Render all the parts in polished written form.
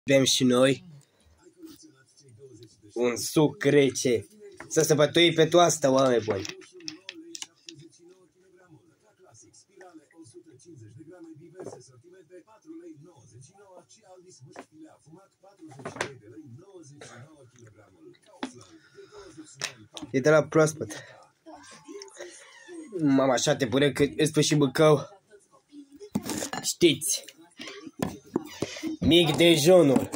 Vrem și noi un suc rece. Să săpătui pe toastă, oameni buni. E de la proaspăt. Mama, așa te pune că îți pui și Bacău. Știți. Mic dejunul.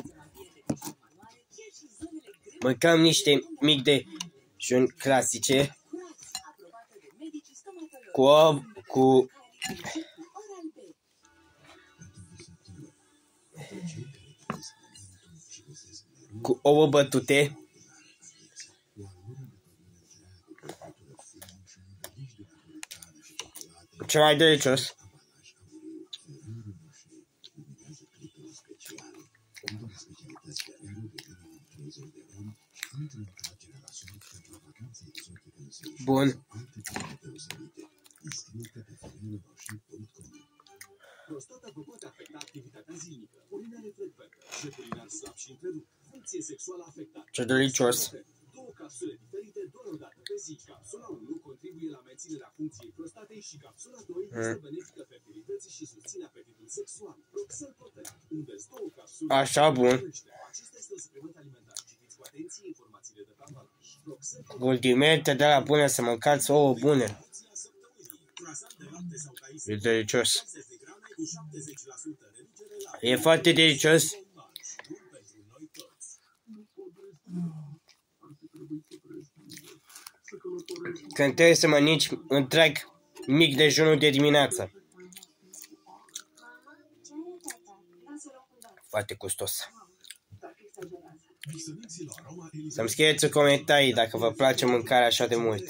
Mâncăm niște mic dejun clasice. Cu ouă bătute. Ce mai delicios. Bun. Prostata vă poate afecta activitatea zilnică, urinare frecventă, urinar slab și întrerupt, funcție sexuală afectată. Ce delicios. Două capsule diferite doar o dată pe zi. Capsula 1 contribuie la menținerea funcției prostatei și capsula 2 este benefică fertilității și susține apetitul sexual. Roxel Protect, unde două capsule. Așa, bun. Acesta este un supliment alimentar. Citiți cu atenție informațiile de pe ambalaj. Guldimente de la bune să mâncați ouă bune. E delicios. E foarte delicios. Când trebuie să mănânci întreg mic dejunul de dimineață. Foarte gustos. Să-mi scrieți în comentarii dacă vă place mâncarea așa de mult.